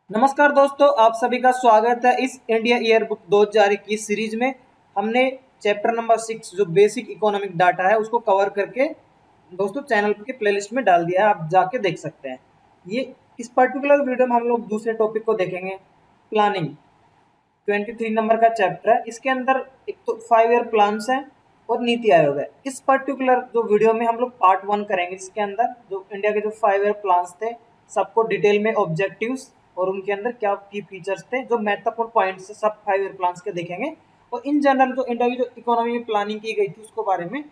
नमस्कार दोस्तों, आप सभी का स्वागत है इस इंडिया ईयर बुक 2021 सीरीज में। हमने चैप्टर नंबर 6 जो बेसिक इकोनॉमिक डाटा है उसको कवर करके दोस्तों चैनल के प्लेलिस्ट में डाल दिया है, आप जाके देख सकते हैं। ये इस पर्टिकुलर वीडियो में हम लोग दूसरे टॉपिक को देखेंगे, प्लानिंग। 23 नंबर का चैप्टर है। इसके अंदर एक तो 5 ईयर प्लान्स है और नीति आयोग है। इस पर्टिकुलर जो वीडियो में हम लोग पार्ट 1 करेंगे। इसके अंदर जो इंडिया के जो 5 ईयर प्लान्स थे सबको डिटेल में ऑब्जेक्टिव्स और उनके अंदर क्या की फीचर्स थे, जो महत्वपूर्ण पॉइंट्स सब 5 ईयर प्लान्स के देखेंगे। और इन जनरल जो इंडिया की जो इकोनॉमी में प्लानिंग की गई थी उसको बारे में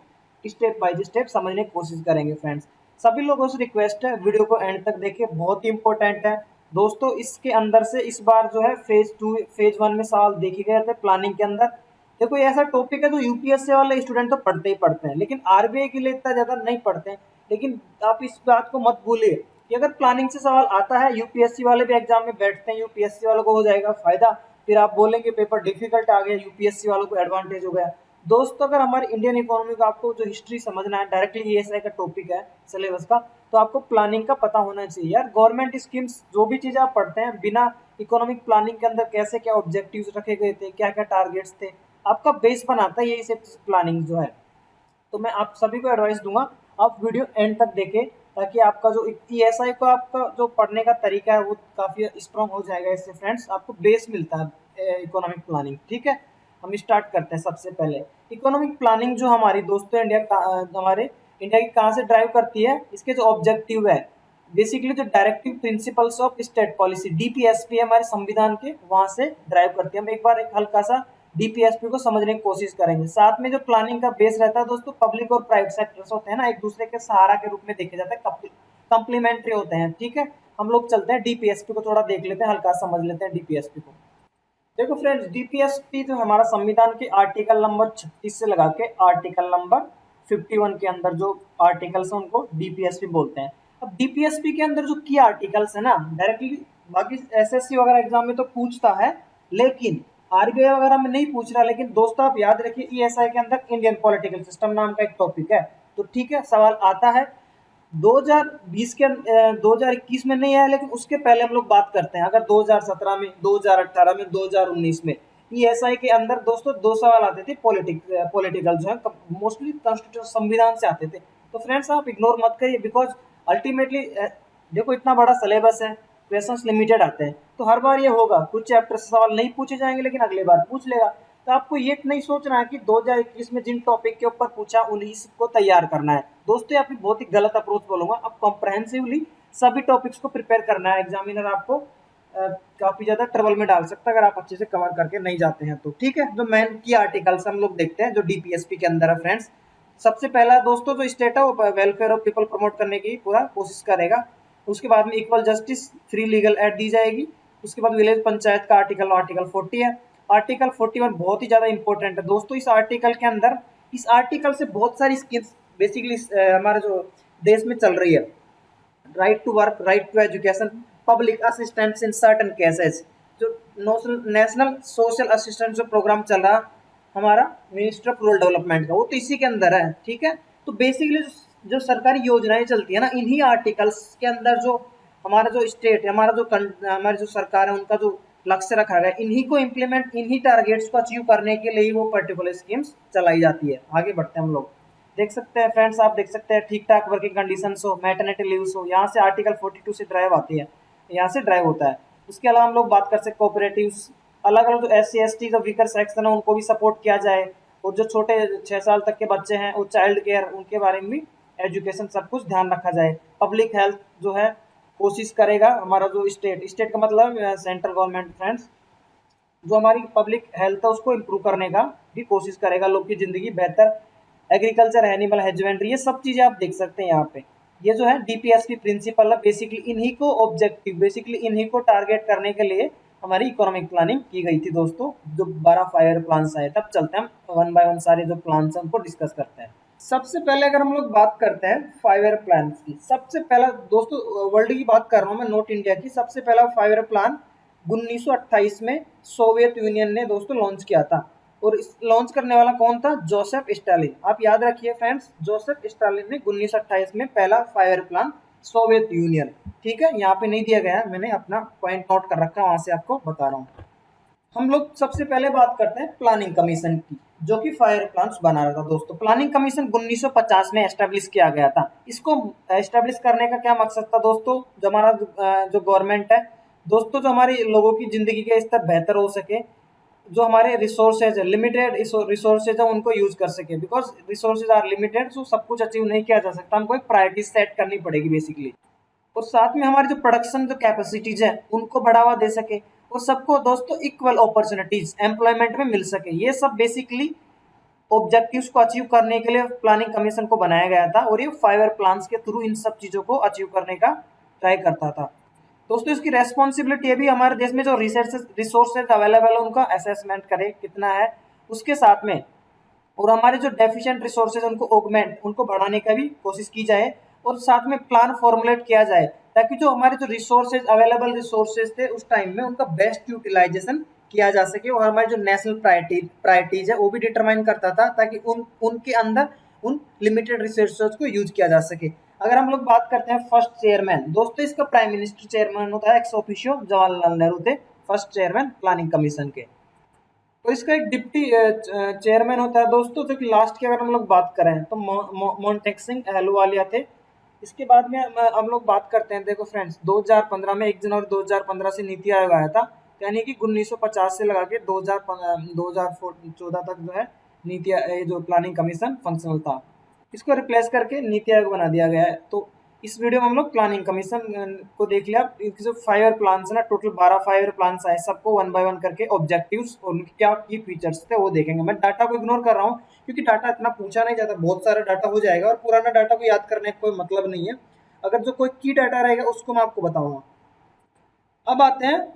स्टेप बाय स्टेप समझने की कोशिश करेंगे। फ्रेंड्स, सभी लोगों से रिक्वेस्ट है वीडियो को एंड तक देखिए, बहुत ही इंपॉर्टेंट है दोस्तों। इसके अंदर से इस बार जो है फेज 1 में सवाल देखे गए थे प्लानिंग के अंदर। देखो, ये ऐसा टॉपिक है जो यूपीएससी वाले स्टूडेंट तो पढ़ते ही पढ़ते हैं, लेकिन आरबीआई के लिए इतना ज्यादा नहीं पढ़ते हैं। लेकिन आप इस बात को मत भूलिए कि अगर प्लानिंग से सवाल आता है, यूपीएससी वाले भी एग्जाम में बैठते हैं, यूपीएससी वालों को हो जाएगा फायदा। फिर आप बोलेंगे पेपर डिफिकल्ट आ गया, यूपीएससी वालों को एडवांटेज हो गया। दोस्तों, अगर हमारी इंडियन इकोनॉमी का आपको जो हिस्ट्री समझना है, डायरेक्टली ईएसआई का टॉपिक है सिलेबस का, तो आपको प्लानिंग का पता होना चाहिए यार। गवर्नमेंट स्कीम्स जो भी चीजें आप पढ़ते हैं, बिना इकोनॉमिक प्लानिंग के अंदर कैसे क्या ऑब्जेक्टिव्स रखे गए थे, क्या क्या टारगेट्स थे, आपका बेस बनाता है यही सब प्लानिंग जो है। तो मैं आप सभी को एडवाइस दूंगा आप वीडियो एंड तक देखें, ताकि आपका जो ईएसआई को आपका जो पढ़ने का तरीका है वो काफी स्ट्रॉन्ग हो जाएगा। इससे फ्रेंड्स आपको बेस मिलता है इकोनॉमिक प्लानिंग। ठीक है, हम स्टार्ट करते हैं। सबसे पहले इकोनॉमिक प्लानिंग जो हमारी दोस्तों हमारे इंडिया की कहाँ से ड्राइव करती है, इसके जो ऑब्जेक्टिव है, बेसिकली जो directive principles of state policy DPSP है हमारे संविधान के, वहां से ड्राइव करती है। हम एक बार एक हल्का सा डीपीएसपी को समझने की कोशिश करेंगे। साथ में जो प्लानिंग का बेस रहता है दोस्तों, पब्लिक और प्राइवेट सेक्टर्स होते हैं ना, एक दूसरे के सहारा के रूप में देखे जाते हैं, कंप्लीमेंट्री होते हैं। ठीक है, हम लोग चलते हैं डीपीएसपी को थोड़ा देख लेते हैं, हल्का समझ लेते हैं डीपीएसपी को। देखो फ्रेंड्स, डीपीएसपी जो हमारा संविधान के आर्टिकल नंबर 36 से लगा के आर्टिकल नंबर 51 के अंदर जो आर्टिकल्स हैं उनको डीपीएसपी बोलते हैं। अब डीपीएसपी के अंदर जो की आर्टिकल्स है ना, डायरेक्टली बाकी एसएससी वगैरह एग्जाम में तो पूछता है, लेकिन आरबीआई वगैरह में नहीं पूछ रहा। लेकिन दोस्तों आप याद रखिए, ईएसआई के अंदर इंडियन पॉलिटिकल सिस्टम नाम का एक टॉपिक है। तो ठीक है, सवाल आता है 2020 के 2021 में नहीं आया, लेकिन उसके पहले हम लोग बात करते हैं। अगर 2017 में, 2018 में, 2019 में ईएसआई के अंदर दोस्तों 2 सवाल आते थे पॉलिटिकल जो है, मोस्टली कॉन्स्टिट्यूशन संविधान से आते थे। तो फ्रेंड्स आप इग्नोर मत करिए, बिकॉज अल्टीमेटली देखो इतना बड़ा सिलेबस है, क्वेश्चंस लिमिटेड आते हैं, तो हर बार ये होगा कुछ चैप्टर से सवाल नहीं पूछे जाएंगे, लेकिन अगले बार पूछ लेगा। तो आपको ये नहीं सोचना है कि 2021 में जिन टॉपिक के ऊपर पूछा उन्हीं को तैयार करना है। दोस्तों आपकी बहुत ही गलत अप्रोच बोलूंगा। अब कॉम्प्रहेंसिवली सभी टॉपिक्स को प्रिपेयर करना है। एग्जामिनर आपको काफी ज्यादा ट्रबल में डाल सकता है अगर आप अच्छे से कवर करके नहीं जाते हैं तो। ठीक है, जो मेन की आर्टिकल्स हम लोग देखते हैं जो डीपीएसपी के अंदर है फ्रेंड्स। सबसे पहला दोस्तों जो स्टेट है वो वेलफेयर ऑफ पीपल प्रमोट करने की पूरा कोशिश करेगा। उसके बाद में equal justice, free legal aid दी जाएगी। उसके बाद विलेज पंचायत का आर्टिकल 40 है। आर्टिकल 41 बहुत ही ज्यादा इंपॉर्टेंट है दोस्तों। इस आर्टिकल के अंदर, इस आर्टिकल से बहुत सारी स्कीम्स बेसिकली हमारे जो देश में चल रही है, right to work, right to education, public assistance in certain cases, जो नेशनल सोशल असिस्टेंस जो प्रोग्राम चल रहा हमारा मिनिस्टर ऑफ रूरल डेवलपमेंट का, वो तो इसी के अंदर है। ठीक है, तो बेसिकली जो सरकारी योजनाएं चलती है ना, इन्हीं आर्टिकल्स के अंदर जो हमारा जो स्टेट है, हमारी जो सरकार है, उनका जो लक्ष्य रखा गया, इन्हीं को इम्प्लीमेंट, इन्हीं टारगेट्स को अचीव करने के लिए वो पर्टिकुलर स्कीम्स चलाई जाती है। आगे बढ़ते हैं हम लोग, देख सकते हैं फ्रेंड्स, आप देख सकते हैं ठीक ठाक वर्किंग कंडीशंस हो, मैटरनिटी लीव्स हो, यहाँ से आर्टिकल 42 से ड्राइव आती है, यहाँ से ड्राइव होता है। उसके अलावा हम लोग बात कर सकते हैं कोऑपरेटिव्स, अलग अलग जो SC ST जो वीकर सेक्शन है उनको भी सपोर्ट किया जाए। और जो छोटे 6 साल तक के बच्चे हैं वो चाइल्ड केयर, उनके बारे में भी एजुकेशन सब कुछ ध्यान रखा जाए। पब्लिक हेल्थ जो है कोशिश करेगा हमारा जो स्टेट का मतलब सेंट्रल गवर्नमेंट फ्रेंड्स, जो हमारी पब्लिक हेल्थ है उसको इम्प्रूव करने का भी कोशिश करेगा, लोग की जिंदगी बेहतर, एग्रीकल्चर, एनिमल हस्बेंड्री, ये सब चीजें आप देख सकते हैं यहाँ पे। ये जो है डीपीएसपी प्रिंसिपल है, बेसिकली इन्हीं को ऑब्जेक्टिव, बेसिकली इन्हीं को टारगेट करने के लिए हमारी इकोनॉमिक प्लानिंग की गई थी दोस्तों। जो 12 फायर प्लान्स आए, तब चलते हैं हम वन बाय वन सारे जो प्लान्स हैं उनको डिस्कस करते हैं। सबसे पहले अगर हम लोग बात करते हैं 5 ईयर प्लान की, सबसे पहला दोस्तों वर्ल्ड की बात कर रहा हूँ मैं, नॉट इंडिया की। सबसे पहला 5 ईयर प्लान 1928 में सोवियत यूनियन ने दोस्तों लॉन्च किया था। और इस लॉन्च करने वाला कौन था? Joseph Stalin. आप याद रखिए फ्रेंड्स, जोसेफ स्टालिन ने 1928 में पहला 5 ईयर प्लान सोवियत यूनियन। ठीक है, यहाँ पे नहीं दिया गया है, मैंने अपना पॉइंट नोट कर रखा है, वहां से आपको बता रहा हूँ। हम लोग सबसे पहले बात करते हैं प्लानिंग कमीशन की, जो कि फायर प्लान्स बना रहा था दोस्तों। प्लानिंग कमीशन 1950 में एस्टेब्लिश किया गया था। इसको एस्टेब्लिश करने का क्या मकसद था दोस्तों? जो हमारा जो गवर्नमेंट है दोस्तों, जो हमारी लोगों की जिंदगी का स्तर बेहतर हो सके, जो हमारे रिसोर्सेज है, लिमिटेड रिसोर्सेज है, उनको यूज कर सके। बिकॉज रिसोर्सेज आर लिमिटेड, तो सब कुछ अचीव नहीं किया जा सकता, हमको एक प्रायोरिटी सेट करनी पड़ेगी बेसिकली। और साथ में हमारी जो प्रोडक्शन जो कैपेसिटीज है उनको बढ़ावा दे सके, और सबको दोस्तों इक्वल अपॉर्चुनिटीज एम्प्लॉयमेंट में मिल सके। ये सब बेसिकली ऑब्जेक्टिव्स को अचीव करने के लिए प्लानिंग कमीशन को बनाया गया था, और ये 5 ईयर प्लान्स के थ्रू इन सब चीजों को अचीव करने का ट्राई करता था। दोस्तों इसकी रेस्पॉन्सिबिलिटी है भी हमारे देश में जो रिसोर्सेज अवेलेबल है उनका असेसमेंट करे कितना है, उसके साथ में और हमारे जो डेफिशिएंट रिसोर्सेज उनको ऑगमेंट, उनको बढ़ाने का भी कोशिश की जाए, और साथ में प्लान फॉर्मुलेट किया जाए, ताकि जो हमारे जो रिसोर्सेज अवेलेबल रिसोर्सेज थे उस टाइम में उनका बेस्ट यूटिलाइजेशन किया जा सके। और हमारी जो नेशनल प्रायोरिटीज है वो भी डिटरमाइन करता था, ताकि उनके अंदर उन लिमिटेड रिसोर्सेज को यूज किया जा सके। अगर हम लोग बात करते हैं फर्स्ट चेयरमैन दोस्तों, इसका प्राइम मिनिस्टर चेयरमैन होता है एक्स ऑफिशियो जवाहरलाल नेहरू थे फर्स्ट चेयरमैन प्लानिंग कमीशन के। तो इसका एक डिप्टी चेयरमैन होता है दोस्तों, जो कि लास्ट की अगर हम लोग बात करें तो मोन्टेक सिंह अहलूवालिया थे। इसके बाद में हम लोग बात करते हैं, देखो फ्रेंड्स 2015 में 1 जनवरी 2015 से नीति आयोग आया था, यानी कि 1950 से लगा के 2014 तक जो है जो प्लानिंग कमीशन फंक्शनल था। इसको रिप्लेस करके नीति आयोग बना दिया गया है। तो इस वीडियो में हम लोग प्लानिंग कमीशन को देख लिया। इनके जो 5 ईयर प्लान है ना, टोटल 12 5 ईयर प्लान आए, सबको 1 बाय 1 करके ऑब्जेक्टिव्स और उनके क्या की फीचर्स थे वो देखेंगे। मैं डाटा को इग्नोर कर रहा हूँ, क्योंकि डाटा इतना पूछा नहीं जाता, बहुत सारा डाटा हो जाएगा और पुराना डाटा को याद करने का कोई मतलब नहीं है। अगर जो कोई की डाटा रहेगा उसको मैं आपको बताऊंगा। अब आते हैं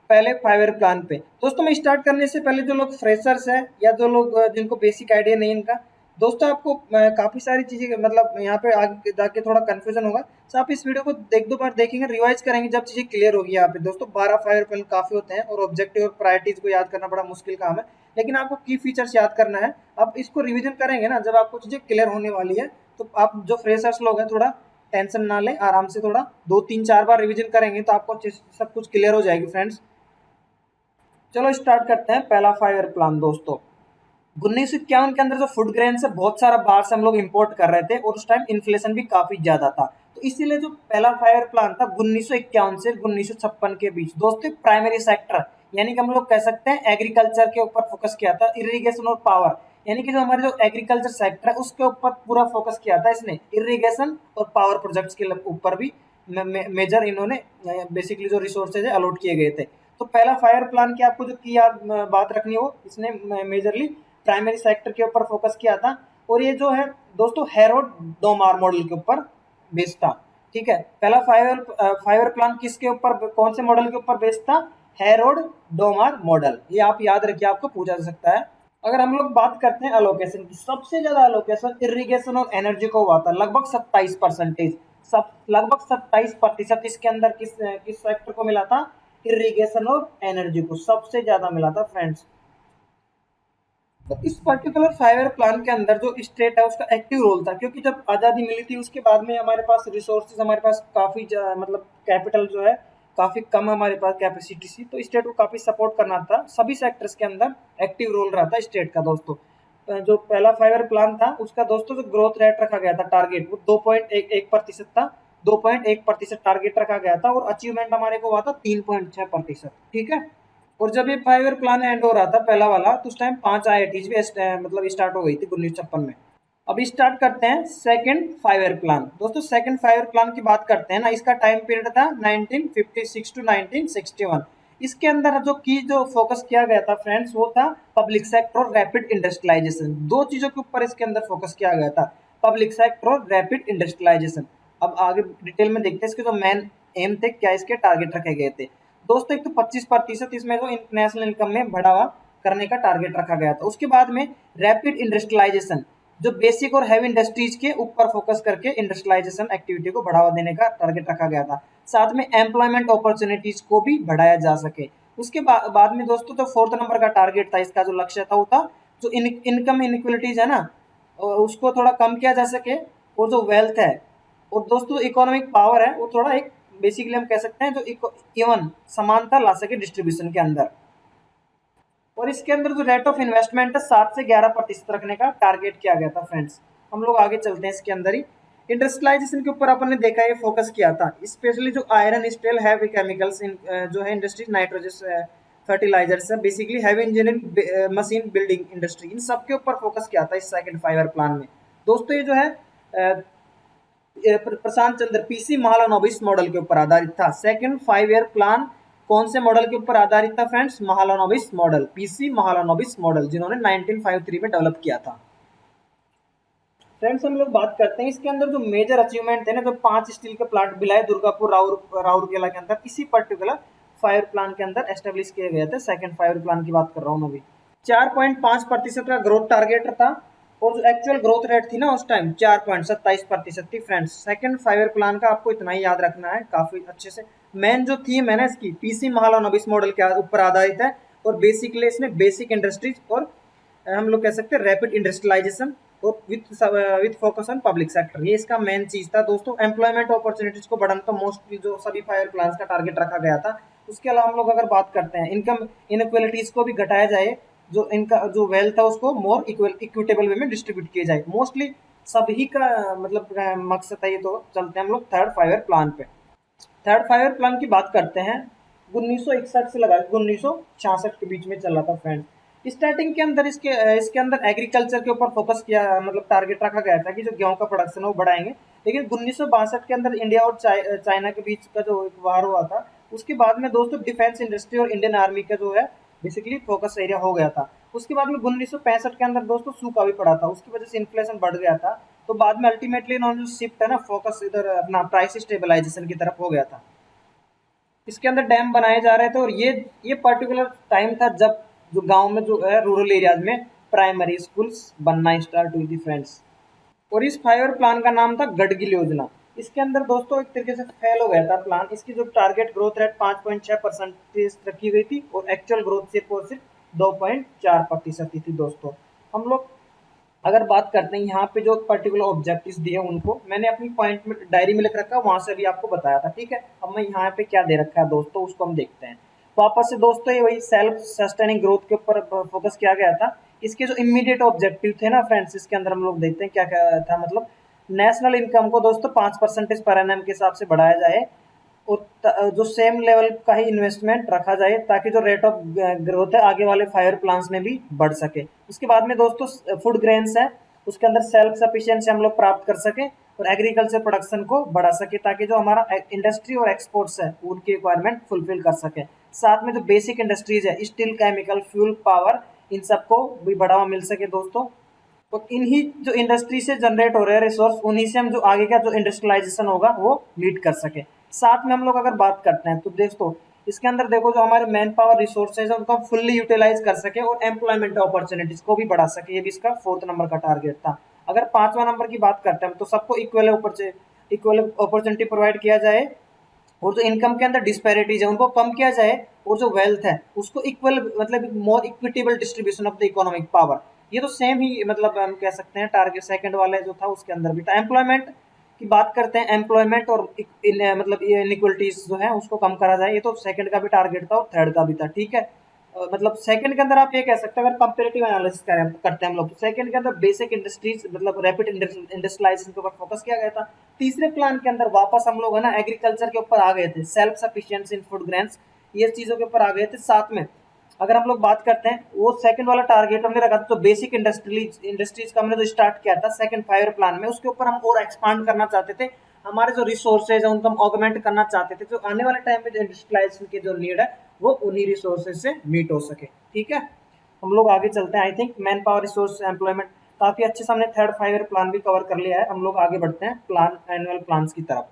पहले 5 ईयर प्लान पे। दोस्तों मैं स्टार्ट करने से पहले जो लोग फ्रेशर्स हैं या जो लोग जिनको बेसिक आइडिया नहीं इनका, दोस्तों आपको काफ़ी सारी चीज़ें मतलब यहाँ पे आगे जाके थोड़ा कन्फ्यूजन होगा, तो आप इस वीडियो को एक दो बार देखेंगे, रिवाइज करेंगे, जब चीज़ें क्लियर होगी। यहाँ पे दोस्तों 12 5 ईयर प्लान काफ़ी होते हैं, और ऑब्जेक्टिव और प्रायोरिटीज को याद करना बड़ा मुश्किल काम है, लेकिन आपको की फीचर्स याद करना है। आप इसको रिविजन करेंगे ना, जब आपको चीज़ें क्लियर होने वाली है, तो आप जो फ्रेशर्स लोग हैं थोड़ा टेंशन ना लें, आराम से थोड़ा 2 3 4 बार रिविजन करेंगे तो आपको सब कुछ क्लियर हो जाएगी फ्रेंड्स। चलो स्टार्ट करते हैं पहला 5 ईयर प्लान दोस्तों। 1951 के अंदर जो फूड ग्रेन से बहुत सारा बाहर से हम लोग इंपोर्ट कर रहे थे, और उस टाइम इन्फ्लेशन भी काफी ज्यादा था, तो इसीलिए जो पहला 5 ईयर प्लान था 1951 से 1956 के बीच दोस्तों, प्राइमरी सेक्टर यानी कि हम लोग कह सकते हैं एग्रीकल्चर के ऊपर फोकस किया था। इरिगेशन और पावर यानी कि जो हमारे जो एग्रीकल्चर सेक्टर है उसके ऊपर पूरा फोकस किया था इसने। इरिगेशन और पावर प्रोजेक्ट्स के ऊपर भी मेजर इन्होंने बेसिकली जो रिसोर्सेज है अलॉट किए गए थे। तो पहला 5 ईयर प्लान की आपको जो की याद बात रखनी हो, इसने मेजरली प्राइमरी सेक्टर के ऊपर फोकस किया था, और ये जो है दोस्तों हेरोड डोमार मॉडल के ऊपर बेस्ड था। ठीक है, पहला 5 ईयर प्लान किसके ऊपर, कौन से मॉडल के ऊपर बेस्ड था? Herod Domar model. ये आप याद रखिए, आपको पूछा जा सकता है। अगर हम लोग बात करते हैं अलोकेशन की, सबसे ज्यादा अलोकेशन इरिगेशन और एनर्जी को हुआ था, लगभग 27%, सब लगभग 27%। इसके अंदर किस सेक्टर को मिला था? इरिगेशन और एनर्जी को सबसे ज्यादा मिला था फ्रेंड्स। तो इस पर्टिकुलर 5 ईयर प्लान के अंदर जो स्टेट है उसका एक्टिव रोल था, क्योंकि जब आज़ादी मिली थी उसके बाद में हमारे पास रिसोर्सेज, हमारे पास काफ़ी मतलब कैपिटल जो है काफ़ी कम हमारे पास कैपेसिटी थी, तो स्टेट को काफ़ी सपोर्ट करना था। सभी सेक्टर्स के अंदर एक्टिव रोल रहा था स्टेट का दोस्तों। जो पहला 5 ईयर प्लान था उसका दोस्तों जो ग्रोथ रेट रखा गया था, टारगेट, वो 2.11% था। 2.1% टारगेट रखा गया था, और अचीवमेंट हमारे को हुआ था 3.6%। ठीक है, और जब ये 5 ईयर प्लान एंड हो रहा था पहला वाला, तो उस टाइम 5 IITs भी मतलब स्टार्ट हो गई थी 1956 में। अब स्टार्ट करते हैं सेकंड 5 ईयर प्लान दोस्तों। सेकंड 5 ईयर प्लान की बात करते हैं ना, इसका टाइम पीरियड था 1956 टू 1961। इसके अंदर जो फोकस किया गया था फ्रेंड्स, वो था पब्लिक सेक्टर और रैपिड इंडस्ट्रियलाइजेशन। दो चीजों के ऊपर इसके अंदर फोकस किया गया था, पब्लिक सेक्टर और रैपिड इंडस्ट्रियलाइजेशन। अब आगे डिटेल में देखते हैं इसके जो मेन एम थे, क्या इसके टारगेट रखे गए थे दोस्तों। एक तो 25% इसमें जो नेशनल इनकम में बढ़ावा करने का टारगेट रखा गया था। उसके बाद में रैपिड इंडस्ट्रियलाइजेशन, जो बेसिक और हैवी इंडस्ट्रीज के ऊपर फोकस करके इंडस्ट्रियलाइजेशन एक्टिविटी को बढ़ावा देने का टारगेट रखा गया था। साथ में एम्प्लॉयमेंट अपॉर्चुनिटीज को भी बढ़ाया जा सके। उसके बाद में दोस्तों जो 4th नंबर का टारगेट था, इसका जो लक्ष्य था वो था जो इनकम इनइक्वलिटीज है ना, उसको थोड़ा कम किया जा सके, और जो वेल्थ है और दोस्तों इकोनॉमिक पावर है वो थोड़ा एक बेसिकली हम कह सकते हैं जो इवन समानता ला सके डिस्ट्रीब्यूशन के अंदर। और इसके अंदर जो रेट ऑफ इन्वेस्टमेंट है 7 से 11% रखने का टारगेट किया गया था फ्रेंड्स। हम लोग आगे चलते हैं इसके अंदर ही। इंडस्ट्रियलाइजेशन के ऊपर अपन ने देखा ये फोकस किया था, स्पेशली जो आयरन स्टील हैवी केमिकल्स जो है इंडस्ट्री, नाइट्रोजन फर्टिलाइजर्स है, basically heavy engineering machine building industry, इन सब के ऊपर फोकस किया था इस सेकंड 5 ईयर प्लान में। दोस्तों ये जो है प्रशांत चंद्र पीसी महालनोबिस मॉडल के ऊपर आधारित था। सेकंड 5 ईयर प्लान कौन से मॉडल के ऊपर आधारित था friends? Mahalanobis model, PC Mahalanobis model, जिन्होंने 1953 में डेवलप किया था। फ्रेंड्स हम लोग बात करते हैं इसके अंदर जो मेजर अचीवमेंट थे ना, जो 5 स्टील के प्लांट भिलाई, दुर्गापुर, राउरकेला के अंदर इसी पर्टिकुलर 5 ईयर प्लान के अंदर एस्टेब्लिश किए गए थे। सेकंड 5 ईयर प्लान की बात कर रहा हूँ मैं अभी। 4.5% का ग्रोथ टारगेट था और जो एक्चुअल ग्रोथ रेट थी ना उस टाइम 4.27% थी फ्रेंड्स। सेकंड 5 ईयर प्लान का आपको इतना ही याद रखना है काफी अच्छे से। मेन जो थीम है ना इसकी पीसी महालनोबिस मॉडल के ऊपर आधारित है और बेसिकली इसमें बेसिक इंडस्ट्रीज और हम लोग कह सकते हैं रैपिड इंडस्ट्रियलाइजेशन और with focus on public sector, ये इसका मेन चीज था दोस्तों। एम्प्लॉयमेंट अपॉर्चुनिटीज को बढ़ाना तो मोस्टली जो सभी 5 ईयर प्लान का टारगेट रखा गया था। उसके अलावा हम लोग अगर बात करते हैं इनकम इनइक्वालिटीज को भी घटाया जाए, जो इनका जो वेल्थ है उसको मोर इक्विटेबल वे में डिस्ट्रीब्यूट किया जाए, मोस्टली सभी का मतलब मकसद है ये। तो चलते हैं हम लोग थर्ड 5 ईयर प्लान पे। थर्ड 5 ईयर प्लान की बात करते हैं 1961 से लगा 1966 के बीच में चला था फ्रेंड। स्टार्टिंग के अंदर इसके अंदर एग्रीकल्चर के ऊपर फोकस किया, मतलब टारगेट रखा गया था कि जो गेहूं का प्रोडक्शन है वो बढ़ाएंगे। लेकिन 1962 के अंदर इंडिया और चाइना के बीच का जो एक वार हुआ था, उसके बाद में दोस्तों डिफेंस इंडस्ट्री और इंडियन आर्मी का जो है बेसिकली फोकस एरिया हो गया था। उसके बाद में 1965 के अंदर दोस्तों सूखा भी पड़ा था, उसकी वजह से इन्फ्लेशन बढ़ गया था। तो बाद में अल्टीमेटली इन्होंने जो शिफ्ट है ना फोकस इधर अपना प्राइस स्टेबलाइजेशन की तरफ हो गया था। इसके अंदर डैम बनाए जा रहे थे और ये पर्टिकुलर टाइम था जब जो गांव में जो है रूरल एरियाज में प्राइमरी स्कूल्स बनना स्टार्ट हुई थी फ्रेंड्स। और इस 5 ईयर प्लान का नाम था गडगिल योजना। इसके अंदर दोस्तों एक तरीके से फेल हो गया था प्लान। इसकी जो टारगेट ग्रोथ रेट 5.6% रखी गई थी और एक्चुअल ग्रोथ सिर्फ और सिर्फ 2.4% थी दोस्तों। हम लोग अगर बात करते हैं यहाँ पे जो पर्टिकुलर ऑब्जेक्टिव्स दिए उनको मैंने अपनी पॉइंट में डायरी में लिख रखा है, वहां से भी आपको बताया था, ठीक है। अब मैं यहाँ पे क्या दे रखा है दोस्तों उसको हम देखते हैं वापस से। दोस्तों ये वही सेल्फ सस्टेनिंग ग्रोथ के ऊपर फोकस किया गया था। इसके जो इमीडिएट ऑब्जेक्टिव थे ना फ्रेंड्स, इसके अंदर हम लोग देखते हैं क्या क्या था। मतलब नेशनल इनकम को दोस्तों 5% पर एनएम के हिसाब से बढ़ाया जाए और जो सेम लेवल का ही इन्वेस्टमेंट रखा जाए ताकि जो रेट ऑफ ग्रोथ है आगे वाले 5 ईयर प्लान्स में भी बढ़ सके। उसके बाद में दोस्तों फूड ग्रेन्स है, उसके अंदर सेल्फ सफिशिएंसी हम लोग प्राप्त कर सके और एग्रीकल्चर प्रोडक्शन को बढ़ा सके ताकि जो हमारा इंडस्ट्री और एक्सपोर्ट्स है उनकी रिक्वायरमेंट फुलफिल कर सके। साथ में जो बेसिक इंडस्ट्रीज है स्टील, केमिकल, फ्यूल, पावर, इन सबको भी बढ़ावा मिल सके दोस्तों। तो इन्हीं जो इंडस्ट्री से जनरेट हो रहे हैं रिसोर्स, उन्हीं से हम जो आगे का जो इंडस्ट्रियलाइजेशन होगा वो लीड कर सके। साथ में हम लोग अगर बात करते हैं तो दोस्तों इसके अंदर देखो जो हमारे मैन पावर रिसोर्सेज है उनको हम फुल्ली यूटिलाइज कर सके और एम्प्लॉयमेंट अपॉर्चुनिटीज को भी बढ़ा सके, ये भी इसका 4th नंबर का टारगेट था। अगर 5वां नंबर की बात करते हैं तो सबको इक्वल अपॉर्चुनिटी प्रोवाइड किया जाए और जो इनकम के अंदर डिस्पैरिटीज है उनको कम किया जाए और जो वेल्थ है उसको इक्वल मतलब मोर equitable distribution of the economic power. ये तो सेम ही मतलब हम कह सकते हैं टारगेट सेकंड वाले जो था उसके अंदर भी था। एम्प्लॉयमेंट की बात करते हैं, एम्प्लॉयमेंट और मतलब ये इनइक्वलिटीज जो है उसको कम करा जाए, ये तो सेकंड का भी टारगेट था और थर्ड का भी था, ठीक है। मतलब सेकंड के अंदर आप ये कह सकते हैं अगर कंपेरेटिव एनालिसिस करते हैं हम लोग तो सेकंड के अंदर बेसिक इंडस्ट्रीज मतलब रैपिड इंडस्ट्रियलाइजेशन के ऊपर फोकस किया गया था। तीसरे प्लान के अंदर वापस हम लोग है ना एग्रीकल्चर के ऊपर आ गए थे, सेल्फ सफिशिएंसी इन फूड ग्रेन्स, ये चीजों के ऊपर आ गए थे। साथ में अगर हम लोग बात करते हैं वो सेकंड वाला टारगेट हमने रखा था तो बेसिक इंडस्ट्रीज का हमने जो स्टार्ट किया था सेकंड 5 ईयर प्लान में, उसके ऊपर हम और एक्सपांड करना चाहते थे। हमारे जो रिसोर्सेज है उनको हम ऑगमेंट करना चाहते थे, जो आने वाले टाइम में जो इंडस्ट्रियलाइजेशन की जो नीड है वो उन्हीं रिसोर्सेज से मीट हो सके, ठीक है। हम लोग आगे चलते हैं। I think man power resource employment काफी अच्छे से हमने थर्ड 5 ईयर प्लान भी कवर कर लिया है। हम लोग आगे बढ़ते हैं प्लान एनुअल प्लान की तरफ।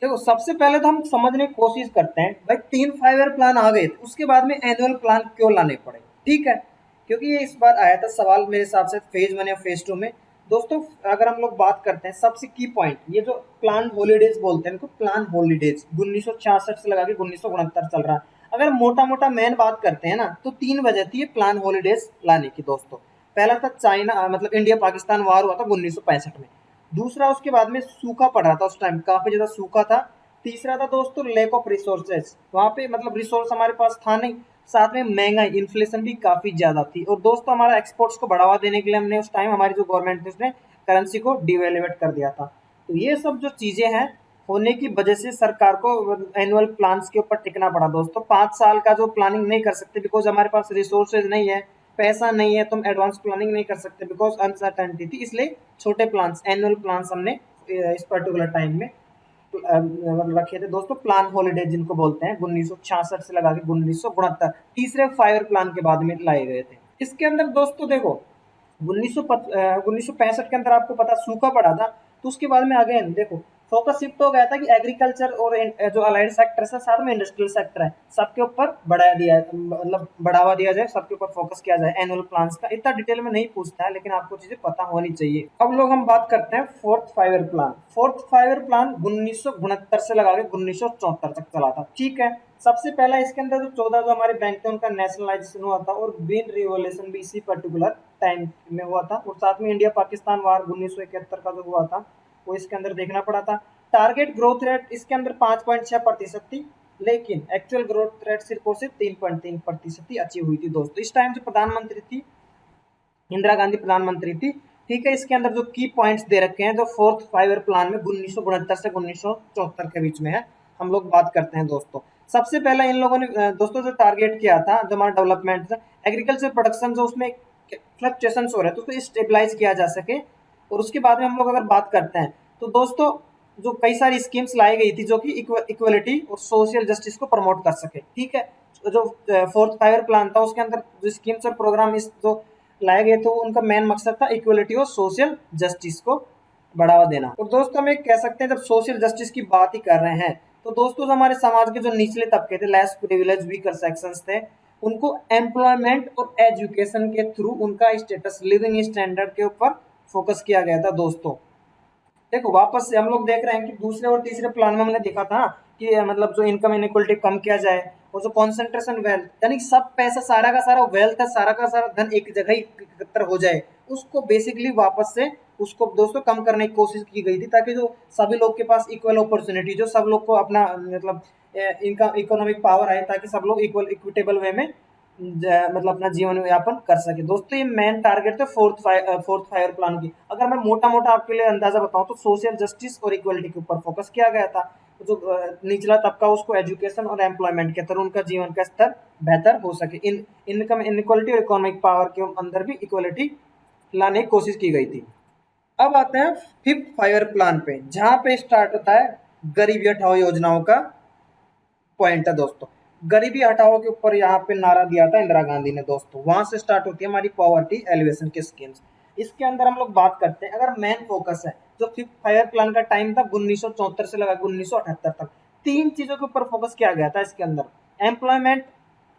देखो सबसे पहले तो हम समझने की कोशिश करते हैं भाई 3 5 ईयर प्लान आ गए उसके बाद में एनुअल प्लान क्यों लाने पड़े, ठीक है। क्योंकि ये इस बार आया था सवाल मेरे हिसाब से फेज 1 या फेज 2 में। दोस्तों अगर हम लोग बात करते हैं सबसे की पॉइंट, ये जो प्लान हॉलीडेज बोलते हैं इनको, प्लान हॉलीडेज 1966 से लगा के 1969 चल रहा है। अगर मोटा मोटा मेन बात करते हैं ना तो 3 वजह थी प्लान हॉलीडेज लाने की दोस्तों। पहला था चाइना मतलब इंडिया पाकिस्तान वार हुआ था 1965 में, दूसरा उसके बाद में सूखा पड़ रहा था, उस टाइम काफी ज्यादा सूखा था। तीसरा था दोस्तों लैक ऑफ रिसोर्सेज, वहां पे मतलब रिसोर्स हमारे पास था नहीं। साथ में महंगाई, इन्फ्लेशन भी काफी ज्यादा थी। और दोस्तों हमारा एक्सपोर्ट्स को बढ़ावा देने के लिए हमने उस टाइम हमारी जो गवर्नमेंट थी उसने करेंसी को डिवेल्युएट कर दिया था। तो ये सब जो चीजें हैं होने की वजह से सरकार को एनुअल प्लान्स के ऊपर टिकना पड़ा दोस्तों। 5 साल का जो प्लानिंग नहीं कर सकते बिकॉज हमारे पास रिसोर्सेज नहीं है, पैसा नहीं है, तुम एडवांस प्लानिंग नहीं कर सकते बिकॉज अनसर्टेनिटी थी। इसलिए छोटे प्लान्स, एनुअल प्लान्स हमने इस पर्टिकुलर टाइम में मतलब रखे थे दोस्तों। प्लान हॉलीडे जिनको बोलते हैं, 1966 से लगा के 1969 तीसरे 5 प्लान के बाद में लाए गए थे। इसके अंदर दोस्तों देखो 1965 के अंदर आपको पता सूखा पड़ा था, तो उसके बाद में अगेन देखो फोकस शिफ्ट हो गया था कि एग्रीकल्चर और जो अलाइड सेक्टर है साथ में इंडस्ट्रियल सेक्टर है सबके ऊपर बढ़ा दिया, मतलब बढ़ावा दिया जाए, सबके ऊपर फोकस किया जाए एनुअल प्लान्स का। इतना डिटेल में नहीं पूछता है लेकिन आपको चीजें पता होनी चाहिए। अब लोग हम बात करते हैं फोर्थ 5 प्लान। फोर्थ 5 प्लान 1969 से लगा के 1974 तक चला था, ठीक है। सबसे पहला इसके अंदर जो 14 जो हमारे बैंक थे उनका नेशनलाइजेशन हुआ था और ग्रीन रिवोल्यूशन भी इसी पर्टिकुलर टाइम में हुआ था। और साथ में इंडिया पाकिस्तान वार 1971 का जो हुआ था वो इसके अंदर देखना पड़ा था। टारगेट ग्रोथ रेट इसके अंदर 5.6% थी, लेकिन एक्चुअल ग्रोथ रेट सिर्फ और सिर्फ 3.3% ही अचीव हुई थी दोस्तों। इस टाइम जो प्रधानमंत्री थी इंदिरा गांधी प्रधानमंत्री थी, ठीक है। इसके अंदर जो की पॉइंट्स दे रखे हैं जो फोर्थ 5 प्लान में 1969 से 1974 के बीच में है, हम लोग बात करते हैं दोस्तों। सबसे पहले इन लोगों ने दोस्तों जो टारगेट किया था, जो हमारा डेवलपमेंट था, एग्रीकल्चर प्रोडक्शन जो उसमें फ्लक्चुएशन हो रहे हैं तो उसको स्टेबलाइज किया जा सके। और उसके बाद में हम लोग अगर बात करते हैं तो दोस्तों जो कई सारी स्कीम्स लाई गई थी जो कि इक्वलिटी और सोशल जस्टिस को प्रमोट कर सके, ठीक है। जो फोर्थ 5 प्लान था उसके अंदर जो स्कीम्स और प्रोग्राम इस जो लाए गए थे उनका मेन मकसद था इक्वलिटी और सोशल जस्टिस को बढ़ावा देना। और दोस्तों हम एक कह सकते हैं जब सोशल जस्टिस की बात ही कर रहे हैं तो दोस्तों जो हमारे समाज के जो निचले तबके थे, लेस प्रिविलेज वीकर सेक्शंस थे, उनको एम्प्लॉयमेंट और एजुकेशन के थ्रू उनका स्टेटस, लिविंग स्टैंडर्ड के ऊपर फोकस किया गया था दोस्तों। देखो वापस से हम लोग देख रहे हैं कि दूसरे और तीसरे प्लान में हमने देखा था कि मतलब जो इनकम इनइक्वलिटी कम किया जाए और जो कॉन्सेंट्रेशन वेल्थ, यानी सब पैसा सारा का सारा वेल्थ है, सारा का सारा धन एक जगह ही एकत्र हो जाए, उसको बेसिकली वापस से उसको दोस्तों कम करने की कोशिश की गई थी ताकि जो सभी लोग के पास इक्वल अपॉर्चुनिटी, जो सब लोग को अपना मतलब इनका इकोनॉमिक पावर आए ताकि सब लोग इक्वल इक्विटेबल वे में मतलब अपना जीवन यापन कर सके। दोस्तों ये मेन टारगेट थे फोर्थ 5 प्लान की। अगर मैं मोटा मोटा आपके लिए अंदाजा बताऊं तो सोशल जस्टिस और इक्वलिटी के ऊपर फोकस किया गया था। तो जो निचला तबका उसको एजुकेशन और एम्प्लॉयमेंट के थ्रू उनका जीवन का स्तर बेहतर हो सके। इनकम इनइक्वलिटी और इकोनॉमिक पावर के अंदर भी इक्वलिटी लाने की कोशिश की गई थी। अब आते हैं फिफ्थ 5 प्लान पे, जहां पे स्टार्ट होता है गरीबी हटाओ योजनाओं का पॉइंट है दोस्तों। गरीबी हटाओ के ऊपर यहाँ पे नारा दिया था इंदिरा गांधी ने दोस्तों, वहां से स्टार्ट होती है हमारी पॉवर्टी एलिवेशन की स्कीम्स। इसके अंदर हम लोग बात करते हैं, अगर मेन फोकस है जो फिफ्थ 5 प्लान का टाइम था 1974 से लगा 1978 तक, 3 चीजों के ऊपर फोकस किया गया था इसके अंदर। एम्प्लॉयमेंट,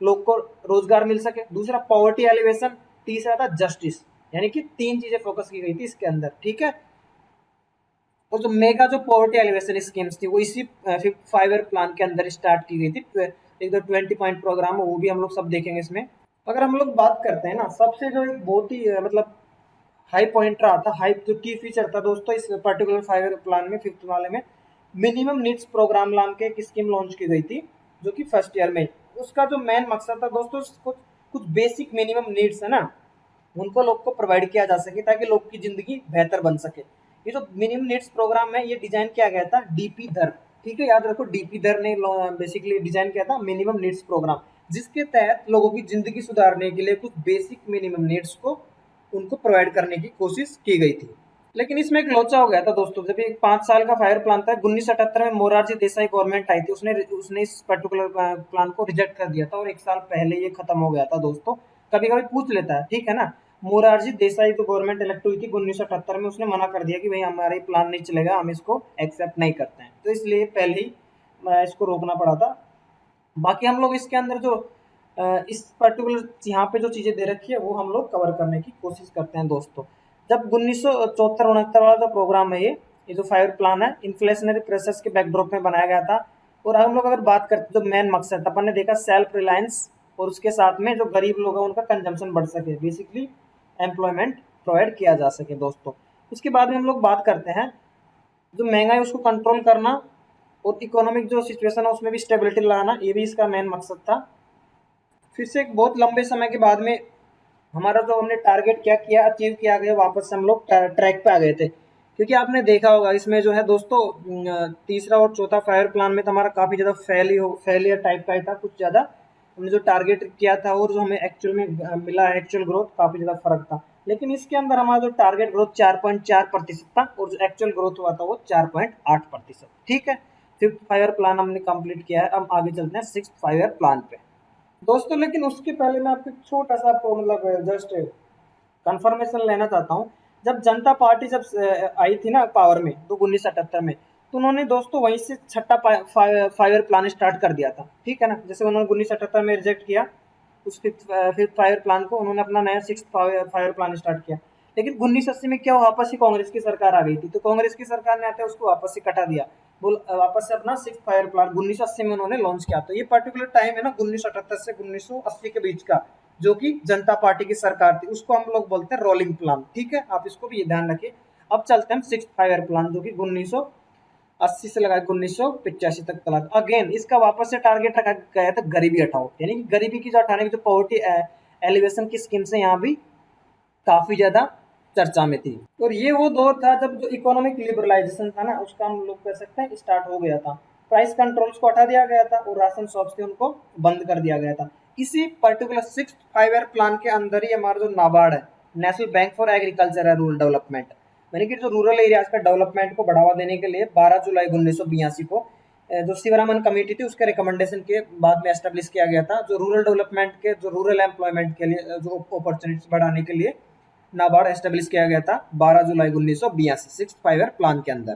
लोग को रोजगार मिल सके, दूसरा पॉवर्टी एलिवेशन, तीसरा था जस्टिस, यानी कि 3 चीजें फोकस की गई थी इसके अंदर, ठीक है। और जो मेगा जो पॉवर्टी एलिवेशन स्कीम्स थी वो इसी फिफ्थ 5 प्लान के अंदर स्टार्ट की गई थी। एक तो 20 पॉइंट प्रोग्राम है वो भी हम लोग सब देखेंगे इसमें। अगर हम लोग बात करते हैं ना, सबसे जो एक बहुत ही मतलब हाई पॉइंट रहा था, हाई जो की फीचर था दोस्तों इस पर्टिकुलर 5 प्लान में, फिफ्थ वाले में मिनिमम नीड्स प्रोग्राम नाम के एक स्कीम लॉन्च की गई थी जो कि फर्स्ट ईयर में। उसका जो मेन मकसद था दोस्तों कुछ बेसिक मिनिमम नीड्स है ना उनको लोग को प्रोवाइड किया जा सके ताकि लोग की जिंदगी बेहतर बन सके। ये जो मिनिमम नीड्स प्रोग्राम है ये डिजाइन किया गया था डीपी धर, ठीक है, याद रखो डीपी धर ने बेसिकली डिजाइन किया था मिनिमम नीड्स प्रोग्राम, जिसके तहत लोगों की जिंदगी सुधारने के लिए कुछ बेसिक मिनिमम नीड्स को उनको प्रोवाइड करने की कोशिश की गई थी। लेकिन इसमें एक लोचा हो गया था दोस्तों, जब एक 5 साल का 5 प्लान था 1978 में मोरारजी देसाई गवर्नमेंट आई थी, उसने इस पर्टिकुलर प्लान को रिजेक्ट कर दिया था और 1 साल पहले ये खत्म हो गया था दोस्तों। कभी कभी पूछ लेता है, ठीक है ना। मोरारजी देसाई जो गवर्नमेंट इलेक्ट हुई थी 1978 में, उसने मना कर दिया कि भाई हमारे प्लान नहीं चलेगा, हम इसको एक्सेप्ट नहीं करते हैं, तो इसलिए पहले ही इसको रोकना पड़ा था। बाकी हम लोग इसके अंदर जो इस पर्टिकुलर यहाँ पे जो चीजें दे रखी है वो हम लोग कवर करने की कोशिश करते हैं दोस्तों। जब 1974-69 वाला जो प्रोग्राम है ये जो 5 प्लान है इन्फ्लेशनरी प्रेशर्स के बैकड्रॉप में बनाया गया था। और हम लोग अगर बात करते जो मेन मकसद अपन ने देखा सेल्फ रिलायंस और उसके साथ में जो गरीब लोग हैं उनका कंजम्पशन बढ़ सके, बेसिकली एम्प्लॉयमेंट प्रोवाइड किया जा सके दोस्तों। उसके बाद में हम लोग बात करते हैं जो महंगाई उसको कंट्रोल करना और इकोनॉमिक जो सिचुएशन है उसमें भी स्टेबिलिटी लाना, ये भी इसका मेन मकसद था। फिर से एक बहुत लंबे समय के बाद में हमारा जो हमने टारगेट क्या किया, अचीव किया गया, वापस से हम लोग ट्रैक पे आ गए थे। क्योंकि आपने देखा होगा इसमें जो है दोस्तों तीसरा और चौथा फायर प्लान में तो हमारा काफ़ी ज़्यादा फेलियर टाइप का ही था, कुछ ज़्यादा हमने जो टारगेट किया था और जो हमें एक्चुअल में मिला एक्चुअल ग्रोथ काफ़ी ज़्यादा फर्क था। लेकिन इसके अंदर हमारा जो टारगेट ग्रोथ 4.4% था और जो एक्चुअल ग्रोथ हुआ था वो 4.8%। ठीक है, फिफ्थ फाइव प्लान हमने कंप्लीट किया है। अब आगे चलते हैं सिक्स्थ फाइव प्लान पे दोस्तों। लेकिन उसके पहले मैं आपको छोटा सा मतलब जस्ट कंफर्मेशन लेना चाहता हूँ। जब जनता पार्टी जब आई थी ना पावर में तो 1978 में, तो उन्होंने दोस्तों वहीं से छठा फाइव प्लान स्टार्ट कर दिया था। ठीक है ना, जैसे उन्होंने 1978 में रिजेक्ट किया उस फिफ्थ फाइव प्लान को, उन्होंने अपना नया सिक्स फाइव प्लान स्टार्ट किया। लेकिन 1980 में क्या हुआ, वापस ही कांग्रेस की सरकार आ गई थी, तो कांग्रेस की सरकार ने आते उसको वापस से कटा दिया, बोल वापस से अपना सिक्स फाइव प्लान 1980 में उन्होंने लॉन्च किया। तो ये पर्टिकुलर टाइम है ना 1978 से 1980 के बीच का, जो कि जनता पार्टी की सरकार थी, उसको हम लोग बोलते हैं रोलिंग प्लान। ठीक है, आप इसको भी ये ध्यान रखिए। अब चलते हैं सिक्स फाइव प्लान, जो कि 1980 से लगा 1985 तक चला। अगेन इसका वापस से टारगेट रखा गया था गरीबी हटाओ, यानी कि गरीबी की जो हटाने की जो पॉवर्टी एलिवेशन की स्कीम से यहाँ भी काफी ज्यादा चर्चा में थी। और ये वो दौर था जब जो इकोनॉमिक लिबरलाइजेशन था ना, उसका हम लोग कह सकते हैं स्टार्ट हो गया था। प्राइस कंट्रोल्स को हटा दिया गया था और राशन शॉप्स थे उनको बंद कर दिया गया था। इसी particular six five year plan के अंदर ही हमारा जो नाबार्ड है, national bank for agriculture and rural development, यानी कि जो रूरल एरियाज का डेवलपमेंट को बढ़ावा देने के लिए 12 जुलाई 1982 को जो शिवरामन कमेटी थी उसके रिकमेंडेशन के बाद में एस्टेब्लिश किया गया था, जो रूरल डेवलपमेंट के, जो रूरल एम्प्लॉयमेंट के लिए, जो अपॉर्चुनिटीज बढ़ाने के लिए नाबार्ड एस्टेब्लिश किया गया था 12 जुलाई 1982 सिक्स फाइव प्लान के अंदर।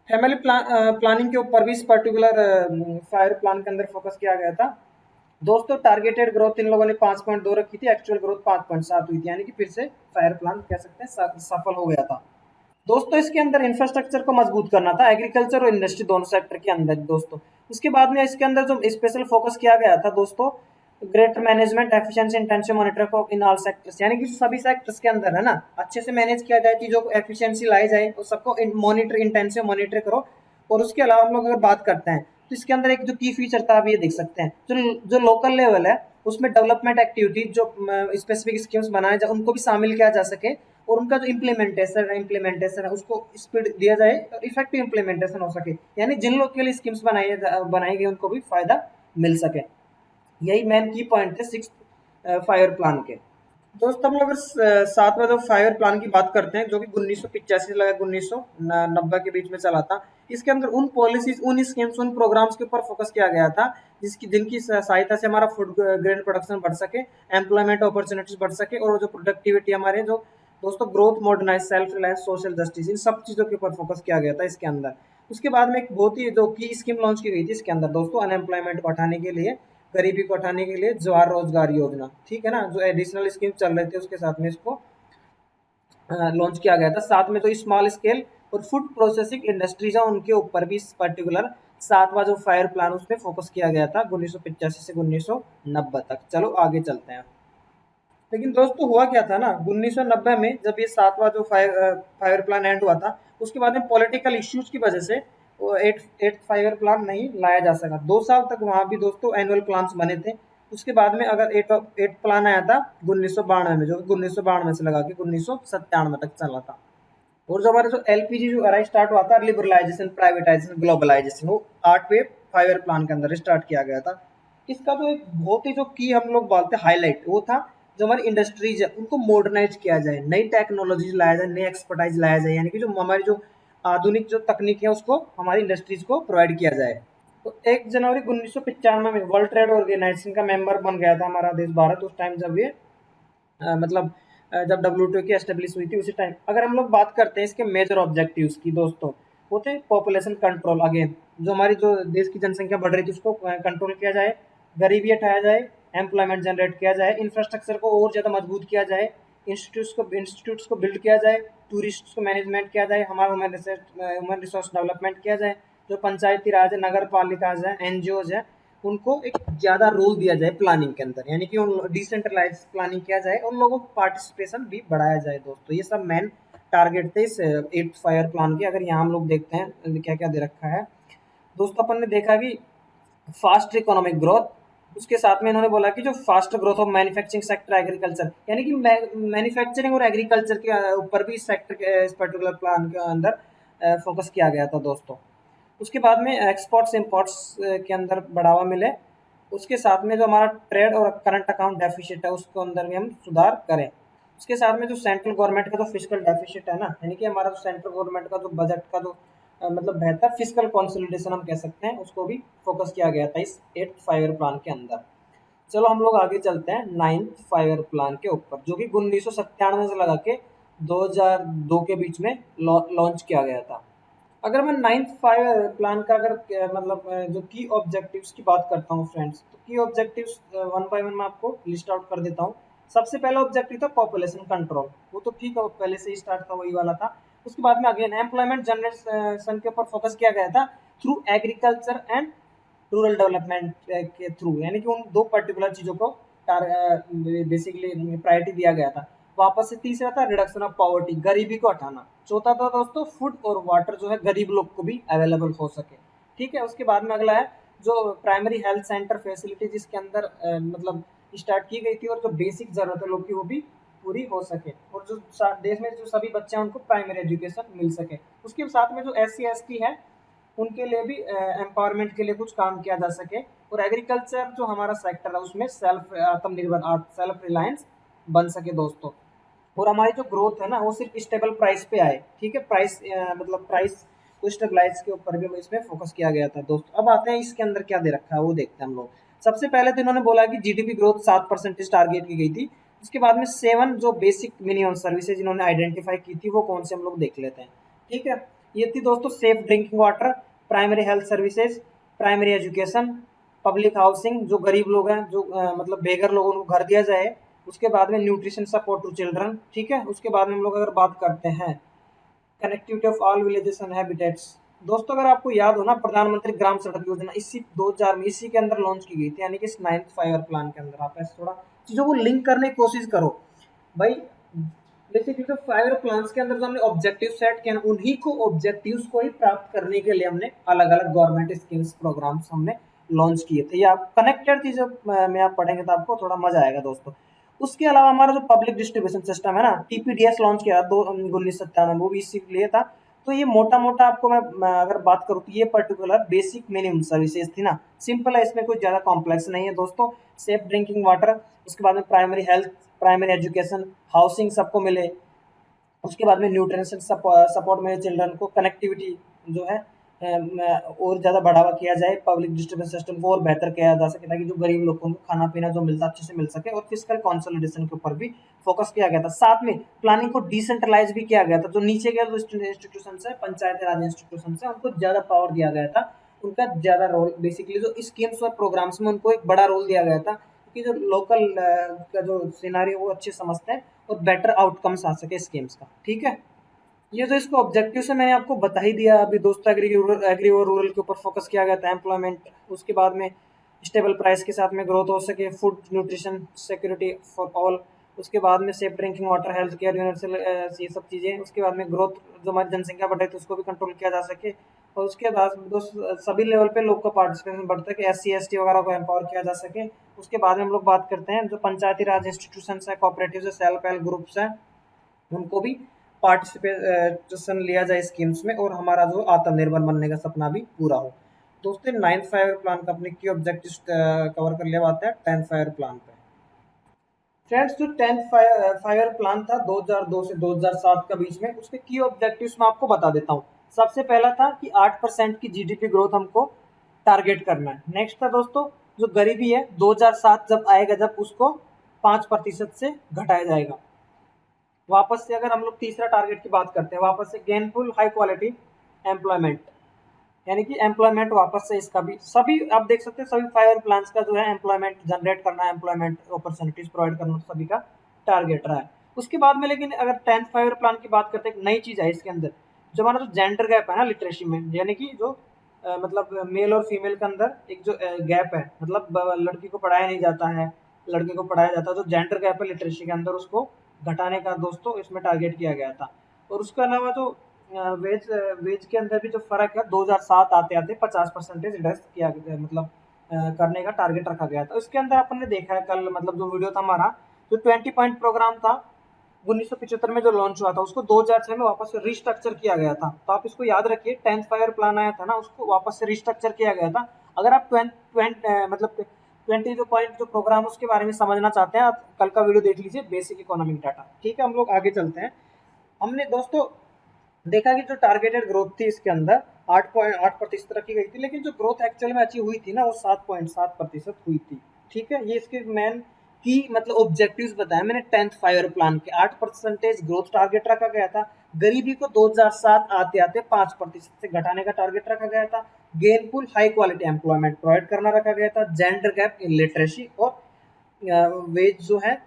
फैमिली प्लानिंग के ऊपर भी इस पर्टिकुलर फायर प्लान के अंदर फोकस किया गया था दोस्तों। टारगेटेड ग्रोथ इन लोगों ने 5.2 रखी थी, एक्चुअल ग्रोथ 5.7 हुई थी, यानी कि फिर से फायर प्लान कह सकते हैं सफल हो गया था दोस्तों। इसके अंदर इंफ्रास्ट्रक्चर को मजबूत करना था, एग्रीकल्चर और इंडस्ट्री दोनों सेक्टर के अंदर दोस्तों। उसके बाद में इसके अंदर जो स्पेशल फोकस किया गया था दोस्तों, greater management efficiency intensive monitor of in all sectors, यानी कि सभी सेक्टर्स के अंदर है ना अच्छे से मैनेज किया जाए, चीजों को एफिशिएंसी लाई जाए और सबको मॉनिटर इंटेंसिव मॉनिटर करो। और उसके अलावा हम लोग अगर बात करते हैं तो इसके अंदर एक जो की फीचर था आप ये देख सकते हैं, जो लोकल लेवल है उसमें डेवलपमेंट एक्टिविटी जो स्पेसिफिक स्कीम्स बनाए जाए उनको भी शामिल किया जा सके और उनका जो इम्प्लीमेंटेशन है उसको स्पीड दिया जाए और इफेक्टिव इम्प्लीमेंटेशन हो सके, यानी जिन लोग के लिए स्कीम्स बनाई गई उनको भी फायदा मिल सके। यही मेन की पॉइंट थे सिक्स फाइव प्लान के दोस्तों। हम लोग अगर सातवां जो फाइव प्लान की बात करते हैं जो कि 1985 से लगा 1990 के बीच में चला था, इसके अंदर उन पॉलिसीज, उन स्कीम्स, उन प्रोग्राम्स के ऊपर फोकस किया गया था जिनकी सहायता से हमारा फूड ग्रेन प्रोडक्शन बढ़ सके, एम्प्लॉयमेंट अपॉर्चुनिटीज बढ़ सके और जो प्रोडक्टिविटी हमारे जो दोस्तों growth, modernize, self reliance, social justice, इन सब चीज़ों के ऊपर फोकस किया गया था इसके अंदर। उसके बाद में एक बहुत ही जो की स्कीम लॉन्च की गई थी इसके अंदर दोस्तों, अनएम्प्लॉयमेंट को हटाने के लिए, गरीबी को हटाने के लिए जवाहर रोजगार योजना। ठीक है ना, जो एडिशनल स्कीम चल रहे थे उसके साथ में इसको लॉन्च किया गया था। साथ में जो स्मॉल स्केल और फूड प्रोसेसिंग इंडस्ट्रीज है उनके ऊपर भी इस पर्टिकुलर सातवां जो फायर प्लान उस पर फोकस किया गया था 1985 से 1990 तक। चलो आगे चलते हैं। लेकिन दोस्तों हुआ क्या था ना 1990 में जब ये सातवां जो फायर प्लान एंड हुआ था, उसके बाद में पॉलिटिकल इश्यूज की वजह से वो एट फाइवर प्लान नहीं लाया जा सका। 2 साल तक वहाँ भी दोस्तों एनुअल प्लान्स बने थे। उसके बाद में अगर एट प्लान आया था 1992 में, जो 1992 से लगा के 1997 तक चला था। और जो हमारा जो एलपीजी जो अराइव स्टार्ट हुआ था, लिबरलाइजेशन, प्राइवेटाइजेशन, ग्लोबलाइजेशन, वो 8वें फाइवर प्लान के अंदर स्टार्ट किया गया था। इसका जो एक बहुत ही जो की हम लोग बोलते हैं हाईलाइट, वो था जो हमारी इंडस्ट्रीज है उनको मॉडर्नाइज किया जाए, नई टेक्नोलॉजीज लाया जाए, नई एक्सपर्टाइज लाया जाए, यानी कि जो हमारी जो आधुनिक जो तकनीक है उसको हमारी इंडस्ट्रीज को प्रोवाइड किया जाए। तो 1 जनवरी 1995 में वर्ल्ड ट्रेड ऑर्गेनाइजेशन का मेंबर बन गया था हमारा देश भारत, उस टाइम जब ये मतलब जब WTO की एस्टेब्लिश हुई थी उसी टाइम। अगर हम लोग बात करते हैं इसके मेजर ऑब्जेक्टिव्स की दोस्तों, वो थे पॉपुलेशन कंट्रोल, अगेन जो हमारी जो देश की जनसंख्या बढ़ रही थी उसको कंट्रोल किया जाए, गरीबी हटाया जाए, एम्प्लॉयमेंट जनरेट किया जाए, इंफ्रास्ट्रक्चर को और ज़्यादा मजबूत किया जाए, इंस्टीट्यूट्स को बिल्ड किया जाए, टूरिस्ट को मैनेजमेंट किया जाए, हमारा ह्यूमन रिसोर्स डेवलपमेंट किया जाए, जो पंचायती राज है, नगर पालिका है, NGOs है, उनको एक ज़्यादा रोल दिया जाए प्लानिंग के अंदर, यानी कि डिसेंट्रलाइज प्लानिंग किया जाए और लोगों को पार्टिसिपेशन भी बढ़ाया जाए दोस्तों। ये सब मेन टारगेट थे इस 8th फाइव प्लान के। अगर यहाँ हम लोग देखते हैं क्या क्या दे रखा है दोस्तों, अपन ने देखा कि फास्ट इकोनॉमिक ग्रोथ, उसके साथ में इन्होंने बोला कि जो fast growth of manufacturing sector agriculture, यानी कि मैन्युफैक्चरिंग और एग्रीकल्चर के ऊपर भी इस सेक्टर के इस पर्टिकुलर प्लान के अंदर फोकस किया गया था दोस्तों। उसके बाद में एक्सपोर्ट्स इम्पोर्ट्स के अंदर बढ़ावा मिले। उसके साथ में जो हमारा ट्रेड और करंट अकाउंट डेफिसिट है उसको अंदर भी हम सुधार करें। उसके साथ में जो सेंट्रल गवर्नमेंट का जो फिजिकल डेफिसिट है ना, यानी कि हमारा जो सेंट्रल गवर्नमेंट का जो बजट का जो मतलब बेहतर फिजिकल कंसोलिडेशन हम कह सकते हैं, उसको भी फोकस किया गया था इस 8th फाइव ईयर प्लान के अंदर। चलो हम लोग आगे चलते हैं 9th फाइव ईयर प्लान के ऊपर, जो कि 1997 से लगा के 2002 के बीच में लॉन्च किया गया था। अगर मैं 9th फाइव ईयर प्लान का अगर मतलब जो की ऑब्जेक्टिव्स की बात करता हूँ फ्रेंड्स, तो की ऑब्जेक्टिव्स वन बाय वन मैं आपको लिस्ट आउट कर देता हूँ। सबसे पहला ऑब्जेक्टिव था पॉपुलेशन कंट्रोल, वो तो ठीक है, वो पहले से ही स्टार्ट था, वही वाला था। उसके बाद में अगेन एम्प्लॉयमेंट जनरेशन के ऊपर फोकस किया गया था through agriculture and rural development के थ्रू, यानी कि उन दो पर्टिकुलर चीज़ों को बेसिकली प्रायोरिटी दिया गया था। वापस से तीसरा था रिडक्शन ऑफ पॉवर्टी, गरीबी को हटाना। चौथा था दोस्तों फूड और वाटर जो है गरीब लोग को भी अवेलेबल हो सके, ठीक है। उसके बाद में अगला है जो प्राइमरी हेल्थ सेंटर फैसिलिटी, जिसके अंदर मतलब स्टार्ट की गई थी, और जो बेसिक जरूरत है लोग की वो भी पूरी हो सके, और जो देश में जो सभी बच्चे हैं उनको प्राइमरी एजुकेशन मिल सके। उसके साथ में जो SC ST है उनके लिए भी एम्पावरमेंट के लिए कुछ काम किया जा सके, और एग्रीकल्चर जो हमारा सेक्टर है उसमें सेल्फ आत्मनिर्भर सेल्फ रिलायंस बन सके दोस्तों। और हमारी जो ग्रोथ है ना वो सिर्फ स्टेबल प्राइस पे आए, ठीक है। प्राइस मतलब प्राइस को स्टेबलाइज के ऊपर भी इसमें फोकस किया गया था दोस्तों। अब आते हैं इसके अंदर क्या दे रखा है वो देखते हैं हम लोग। सबसे पहले तो इन्होंने बोला कि GDP ग्रोथ 7% टारगेट की गई थी। उसके बाद में 7 जो बेसिक मिनिमम सर्विसेज इन्होंने आइडेंटिफाई की थी वो कौन से हम लोग देख लेते हैं, ठीक है। ये थी दोस्तों safe drinking water, primary health services, primary education, public housing, जो गरीब लोग हैं जो मतलब बेघर लोगों को घर दिया जाए। उसके बाद में न्यूट्रिशन सपोर्ट टू चिल्ड्रन, ठीक है। उसके बाद में हम लोग अगर बात करते हैं connectivity of all villages and habitats, दोस्तों अगर आपको याद हो ना प्रधानमंत्री ग्राम सड़क योजना इसी 2000 में इसी के अंदर लॉन्च की गई थी, यानी कि इस 9th फाइव ईयर प्लान के अंदर। आप ऐसे थोड़ा चीज़ों को लिंक करने की कोशिश करो भाई। बेसिकली तो 5 ईयर प्लान्स के अंदर जो हमने ऑब्जेक्टिव सेट किया ना, उन्हीं को ऑब्जेक्टिव्स को ही प्राप्त करने के लिए हमने अलग अलग गवर्नमेंट स्कीम्स प्रोग्राम्स हमने लॉन्च किए थे। ये आप कनेक्टेड चीज़ों में आप पढ़ेंगे तो आपको थोड़ा मजा आएगा दोस्तों। उसके अलावा हमारा जो पब्लिक डिस्ट्रीब्यूशन सिस्टम है ना, TPDS लॉन्च किया था 1997 में, वो भी इसीलिए था। तो ये मोटा मोटा आपको मैं अगर बात करूँ तो ये पर्टिकुलर बेसिक मिनिमम सर्विसेज थी ना, सिंपल है, इसमें कोई ज़्यादा कॉम्प्लेक्स नहीं है दोस्तों। सेफ ड्रिंकिंग वाटर, उसके बाद में primary health, primary education, housing सबको मिले। उसके बाद में न्यूट्रिशन सपोर्ट मिले चिल्ड्रन को, कनेक्टिविटी जो है और ज़्यादा बढ़ावा किया जाए, पब्लिक डिस्ट्रीब्यूशन सिस्टम को और बेहतर किया जा सके ताकि जो गरीब लोगों को खाना पीना जो मिलता अच्छे से मिल सके, और फिजिकल कंसोलिडेशन के ऊपर भी फोकस किया गया था। साथ में प्लानिंग को डिसेंट्रलाइज भी किया गया था, जो नीचे के जो इंस्टीट्यूशन है पंचायती राज इंस्टीट्यूशन है उनको ज़्यादा पावर दिया गया था, उनका ज़्यादा रोल बेसिकली जो स्कीम्स और प्रोग्राम्स में उनको एक बड़ा रोल दिया गया था, क्योंकि जो लोकल का जो सिनारी वो अच्छे समझते हैं और बेटर आउटकम्स आ सके स्कीम्स का, ठीक है। ये जो इसको ऑब्जेक्टिव से मैंने आपको बता ही दिया अभी दोस्तों। एग्री और रूरल के ऊपर फोकस किया गया था, एम्प्लॉयमेंट, उसके बाद में स्टेबल प्राइस के साथ में ग्रोथ हो सके, food nutrition security for all, उसके बाद में safe drinking water, health care, universal, ये सब चीज़ें। उसके बाद में ग्रोथ जो हमारी जनसंख्या बढ़ रही थी उसको भी कंट्रोल किया जा सके, और उसके बाद दोस्त सभी लेवल पे लोग का पार्टिसिपेशन बढ़ता है कि SC ST वगैरह को एम्पावर किया जा सके। उसके बाद में हम लोग बात करते हैं जो पंचायती राज इंस्टीट्यूशन है, कोऑपरेटिव है, सेल्फ हेल्प ग्रुप्स हैं, उनको भी पार्टिसिपेशन लिया जाए स्कीम्स में, और हमारा जो आत्मनिर्भर बनने का सपना भी पूरा हो। दोस्तों 9th फाइव ईयर प्लान का अपने की ऑब्जेक्टिव कवर कर लिया, बात है 10th फाइव ईयर प्लान पे। फ्रेंड्स जो 10th फाइव ईयर प्लान था 2002 से 2007 का बीच में, उसके की ऑब्जेक्टिव्स मैं आपको बता देता हूँ। सबसे पहला था कि 8% की GDP ग्रोथ हमको टारगेट करना है। नेक्स्ट था दोस्तों जो गरीबी है 2007 जब आएगा जब उसको 5% से घटाया जाएगा। वापस से अगर हम लोग तीसरा टारगेट की बात करते हैं, वापस से गेनफुल हाई क्वालिटी एम्प्लॉयमेंट, यानी कि एम्प्लॉयमेंट वापस से इसका भी सभी आप देख सकते हैं सभी 5 ईयर प्लान्स का जो है एम्प्लॉयमेंट जनरेट करना, एम्प्लॉयमेंट अपॉर्चुनिटीज प्रोवाइड करना सभी का टारगेट रहा है। उसके बाद में लेकिन अगर 10th 5 ईयर प्लान की बात करते हैं, एक नई चीज़ है इसके अंदर, जो हमारा जो जेंडर गैप है ना लिटरेसी में, यानी कि जो मतलब मेल और फीमेल के अंदर एक जो गैप है, मतलब लड़की को पढ़ाया नहीं जाता है, लड़के को पढ़ाया जाता है, जो जेंडर गैप है लिटरेसी के अंदर उसको घटाने का दोस्तों इसमें टारगेट किया गया था। और उसके अलावा जो वेज वेज के अंदर भी जो फ़र्क है 2007 आते आते 50% इंडस्ट किया मतलब करने का टारगेट रखा गया था। इसके अंदर अपन ने देखा है कल मतलब जो वीडियो था हमारा, जो 20 पॉइंट प्रोग्राम था 1975 में जो लॉन्च हुआ था, उसको 2006 में वापस से रिस्ट्रक्चर किया गया था। तो आप इसको याद रखिए, 10th फाइव प्लान आया था ना, उसको वापस से रिस्ट्रक्चर किया गया था। अगर आप 20 जो पॉइंट जो प्रोग्राम उसके बारे में समझना चाहते हैं, आप कल का वीडियो देख लीजिए, बेसिक इकोनॉमिक डाटा। ठीक है, हम लोग आगे चलते हैं। हमने दोस्तों देखा कि जो टारगेटेड ग्रोथ थी इसके अंदर 8.8% रखी गई थी, लेकिन जो ग्रोथ एक्चुअल में अचीव हुई थी ना, वो 7.7% हुई थी। ठीक है, ये इसके मेन की मतलब ऑब्जेक्टिव्स बताए मैंने 10th फाइव प्लान के। 8% ग्रोथ टारगेट रखा गया था। गरीबी को 2007 आते आते 5% से घटाने का टारगेट रखा गया था। Gainful high quality employment provide करना रखा गया था। जेंडर गैप इन लिटरेसी और वेज जो है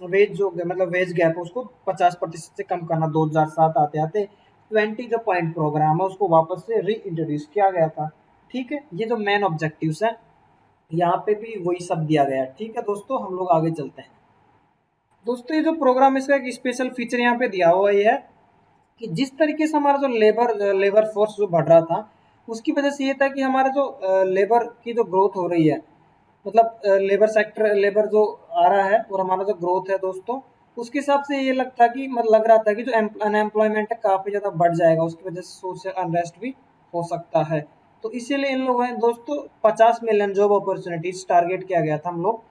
वेज जो मतलब वेज गैप उसको 50% से कम करना 2007 आते आते 20 जो पॉइंट प्रोग्राम है उसको वापस से री इंट्रोड्यूस किया गया था। ठीक है, ये जो मेन ऑब्जेक्टिव्स हैं यहाँ पे भी वही सब दिया गया है। ठीक है दोस्तों, हम लोग आगे चलते हैं। दोस्तों ये जो प्रोग्राम, इसका एक स्पेशल फीचर यहाँ पे दिया हुआ ये है कि जिस तरीके से हमारा जो लेबर फोर्स जो बढ़ रहा था, उसकी वजह से ये था कि हमारा जो लेबर की जो ग्रोथ हो रही है, मतलब लेबर जो आ रहा है और हमारा जो ग्रोथ है दोस्तों, उसके हिसाब से ये लगता कि मतलब लग रहा था कि जो अनएम्प्लॉयमेंट है काफ़ी ज़्यादा बढ़ जाएगा, उसकी वजह से सोशल अनरेस्ट भी हो सकता है। तो इसीलिए इन लोगों ने दोस्तों 50 मिलियन जॉब अपॉर्चुनिटीज टारगेट किया गया था। हम लोग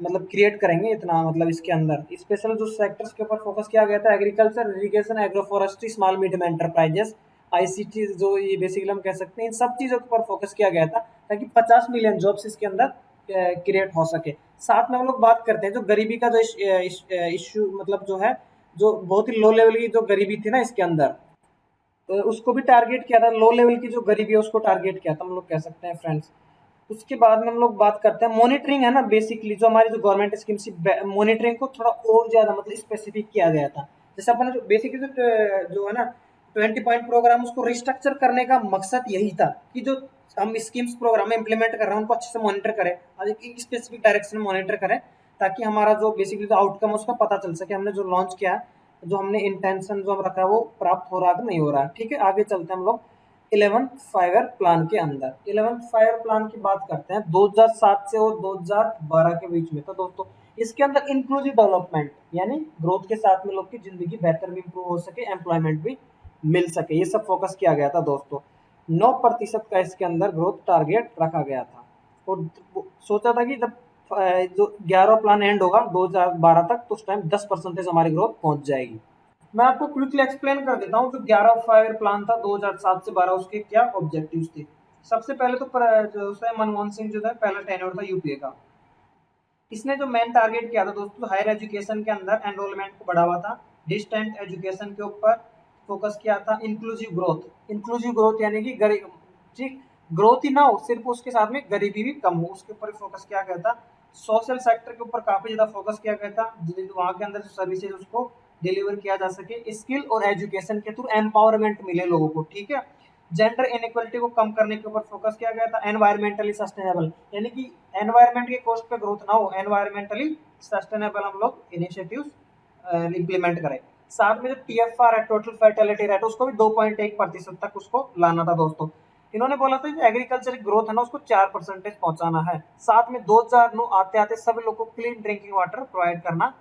मतलब क्रिएट करेंगे इतना, मतलब इसके अंदर स्पेशल जो सेक्टर्स के ऊपर फोकस किया गया था, agriculture, irrigation, agro forestry, small medium enterprises, ICT, जो ये बेसिकली हम कह सकते हैं, इन सब चीज़ों के ऊपर फोकस किया गया था ताकि 50 मिलियन जॉब्स इसके अंदर क्रिएट हो सके। साथ में हम लोग बात करते हैं जो गरीबी का जो इश्यू मतलब जो है, जो बहुत ही लो लेवल की जो गरीबी थी ना इसके अंदर, तो उसको भी टारगेट किया था। लो लेवल की जो गरीबी है उसको टारगेट किया था, हम लोग कह सकते हैं फ्रेंड्स। उसके बाद में हम लोग बात करते हैं मॉनिटरिंग है ना, बेसिकली जो हमारी जो गवर्नमेंट स्कीम से मॉनिटरिंग को थोड़ा और ज्यादा मतलब स्पेसिफिक किया गया था। जैसे अपन जो बेसिकली जो है ना 20 पॉइंट प्रोग्राम, उसको रिस्ट्रक्चर करने का मकसद यही था कि जो हम स्कीम्स प्रोग्राम में इम्प्लीमेंट कर रहे हैं उनको अच्छे से मॉनिटर करें और एक स्पेसिफिक डायरेक्शन में मॉनिटर करें, ताकि हमारा जो बेसिकली जो आउटकम उसका पता चल सके, हमने जो लॉन्च किया है, जो हमने इंटेंशन जो हम रखा है वो प्राप्त हो रहा है कि नहीं हो रहा है। ठीक है, आगे चलते हैं हम लोग 11th फाइव ईयर प्लान के अंदर। 11th फाइव ईयर प्लान की बात करते हैं, 2007 से और 2012 के बीच में था दोस्तों। इसके अंदर इंक्लूसिव डेवलपमेंट यानी ग्रोथ के साथ में लोग की जिंदगी बेहतर भी इंप्रूव हो सके, एम्प्लॉयमेंट भी मिल सके, ये सब फोकस किया गया था दोस्तों। 9% का इसके अंदर ग्रोथ टारगेट रखा गया था और सोचा था कि जब जो 11 प्लान एंड होगा 2012 तक, तो उस टाइम 10% हमारी ग्रोथ पहुंच जाएगी। मैं आपको क्विकली एक्सप्लेन कर देता हूँ जो 11 फाइव प्लान था 2007 से 12, उसके क्या ऑब्जेक्टिव्स थे। सबसे पहले तो जो मनमोहन सिंह जो था पहला टेन्योर था यूपीए का, इसने जो मेन टारगेट किया था दोस्तों, हायर एजुकेशन के अंदर एनरोलमेंट को बढ़ावा था, डिस्टेंट एजुकेशन के ऊपर फोकस किया था, इंक्लूसिव ग्रोथ यानी कि गरीब ठीक ग्रोथ ही ना हो, सिर्फ उसके साथ में गरीबी भी कम हो, उसके ऊपर फोकस किया गया था। सोशल सेक्टर के ऊपर काफी ज्यादा फोकस किया गया था, वहां के अंदर जो सर्विसेज उसको डिलीवर किया जा सके, स्किल और एजुकेशन के थ्रू एम्पावरमेंट मिले लोगों को। ठीक है, जेंडर इनइक्वालिटी को कम करने के ऊपर फोकस किया गया था। एनवायरमेंटली सस्टेनेबल यानी कि एनवायरमेंट के कॉस्ट पे ग्रोथ ना हो, एनवायरमेंटली सस्टेनेबल हम लोग इनिशिएटिव्स इंप्लीमेंट करें। साथ में जो टीएफआर है, टोटल फर्टिलिटी रेट, उसको भी 2.1% तक उसको लाना था दोस्तों। इन्होंने बोला था जो एग्रीकल्चर की ग्रोथ है ना उसको 4% पहुंचाना है। साथ में 2009 आते आते सभी लोगों को क्लीन ड्रिंकिंग वाटर प्रोवाइड करना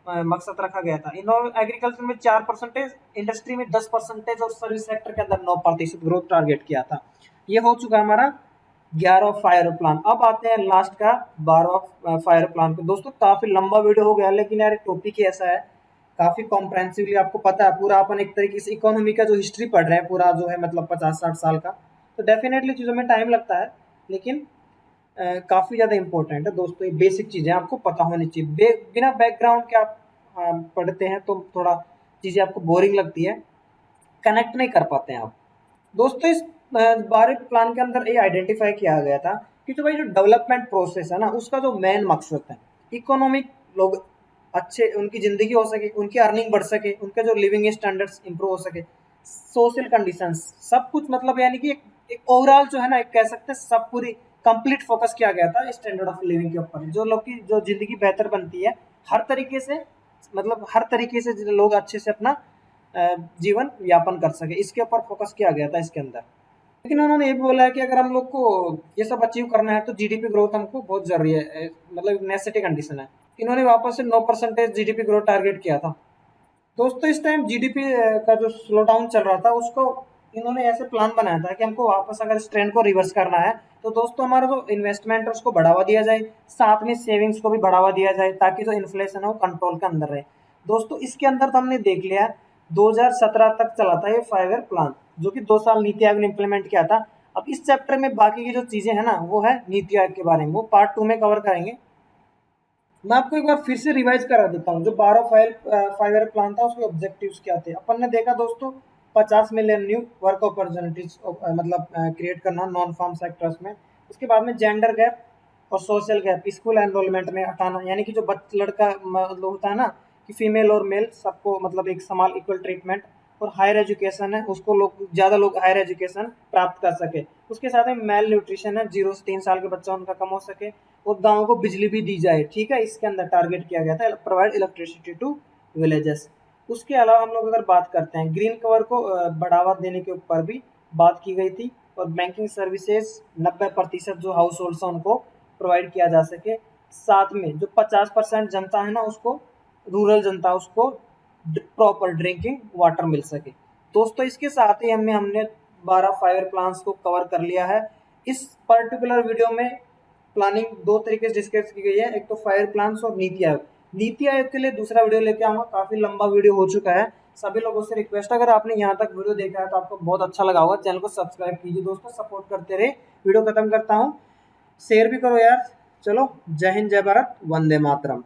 मकसद रखा गया था। इन्होंने एग्रीकल्चर में 4%, इंडस्ट्री में 10% और सर्विस सेक्टर के अंदर 9% ग्रोथ टारगेट किया था। ये हो चुका हमारा 11 फायर प्लान। अब आते हैं लास्ट का 12 फायर प्लान पे। दोस्तों काफी लंबा वीडियो हो गया, लेकिन यार टॉपिक ही ऐसा है, काफी कॉम्प्रहेंसिवली आपको पता है पूरा, अपन एक तरीके से इकोनॉमी का जो हिस्ट्री पढ़ रहे हैं पूरा जो है, मतलब 50-60 साल का, तो डेफिनेटली चीज़ों में टाइम लगता है, लेकिन काफ़ी ज़्यादा इंपॉर्टेंट है दोस्तों। ये बेसिक चीज़ें आपको पता होनी चाहिए। बिना बैकग्राउंड के आप पढ़ते हैं तो थोड़ा चीज़ें आपको बोरिंग लगती है, कनेक्ट नहीं कर पाते हैं आप। दोस्तों इस 12 प्लान के अंदर ये आइडेंटिफाई किया गया था कि जो भाई जो डेवलपमेंट प्रोसेस है ना, उसका जो मेन मकसद है इकोनॉमिक, लोग अच्छे उनकी ज़िंदगी हो सके, उनकी अर्निंग बढ़ सके, उनके जो लिविंग स्टैंडर्ड्स इंप्रूव हो सके, सोशल कंडीशंस सब कुछ, मतलब यानी कि एक ओवरऑल जो है ना, एक कह सकते हैं सब पूरी कंप्लीट फोकस किया गया था स्टैंडर्ड ऑफ लिविंग के ऊपर। जो लोग की जो जिंदगी बेहतर बनती है हर तरीके से, मतलब हर तरीके से लोग अच्छे से अपना जीवन यापन कर सके, इसके ऊपर फोकस किया गया था इसके अंदर। लेकिन उन्होंने ये भी बोला है कि अगर हम लोग को ये सब अचीव करना है तो जीडीपी ग्रोथ हमको बहुत जरूरी है, मतलब नेसेसिटी कंडीशन है। इन्होंने वापस से 9% जीडीपी ग्रोथ टारगेट किया था। दोस्तों इस टाइम जीडीपी का जो स्लो डाउन चल रहा था उसको इन्होंने ऐसे प्लान बनाया था कि हमको वापस अगर इस ट्रेंड को रिवर्स करना है तो दोस्तों हमारा जो इन्वेस्टमेंट है उसको बढ़ावा दिया जाए, साथ में सेविंग्स को भी बढ़ावा दिया जाए ताकि जो इन्फ्लेशन है वो कंट्रोल के अंदर रहे। दोस्तों इसके अंदर तो हमने देख लिया 2017 तक चला था ये 5 ईयर प्लान, जो कि 2 साल नीति आयोग ने इम्प्लीमेंट किया था। अब इस चैप्टर में बाकी की जो चीजें हैं ना वो है नीति आयोग के बारे में, वो पार्ट 2 में कवर करेंगे। मैं आपको एक बार फिर से रिवाइज करा देता हूँ जो 5 ईयर प्लान था उसके ऑब्जेक्टिव्स क्या थे। अपन ने देखा दोस्तों 50 मिलियन न्यू वर्क अपॉर्चुनिटीज मतलब क्रिएट करना नॉन फार्म सेक्टर्स में। उसके बाद में जेंडर गैप और सोशल गैप स्कूल एनरोलमेंट में हटाना, यानी कि जो लड़का मतलब होता है ना कि फीमेल और मेल सबको मतलब एक समान इक्वल ट्रीटमेंट, और हायर एजुकेशन है उसको लोग ज़्यादा लोग हायर एजुकेशन प्राप्त कर सके। उसके साथ में मेल न्यूट्रिशन है, 0 से 3 साल के बच्चा उनका कम हो सके, और गाँव को बिजली भी दी जाए। ठीक है, इसके अंदर टारगेट किया गया था प्रोवाइड इलेक्ट्रिसिटी टू विलेजेस। उसके अलावा हम लोग अगर बात करते हैं ग्रीन कवर को बढ़ावा देने के ऊपर भी बात की गई थी, और बैंकिंग सर्विसेज 90% जो हाउस होल्ड्स हैं उनको प्रोवाइड किया जा सके। साथ में जो 50% जनता है ना उसको, रूरल जनता उसको प्रॉपर ड्रिंकिंग वाटर मिल सके। दोस्तों इसके साथ ही हमने 12 फायर प्लान्स को कवर कर लिया है। इस पर्टिकुलर वीडियो में प्लानिंग 2 तरीके से डिस्कस की गई है, एक तो फायर प्लान्स और नीति आयोग। नीति आयोग के लिए दूसरा वीडियो लेके आऊंगा, काफी लंबा वीडियो हो चुका है। सभी लोगों से रिक्वेस्ट, अगर आपने यहाँ तक वीडियो देखा है तो आपको बहुत अच्छा लगा होगा, चैनल को सब्सक्राइब कीजिए दोस्तों, सपोर्ट करते रहे। वीडियो खत्म करता हूँ, शेयर भी करो यार। चलो, जय हिंद, जय भारत, वंदे मातरम।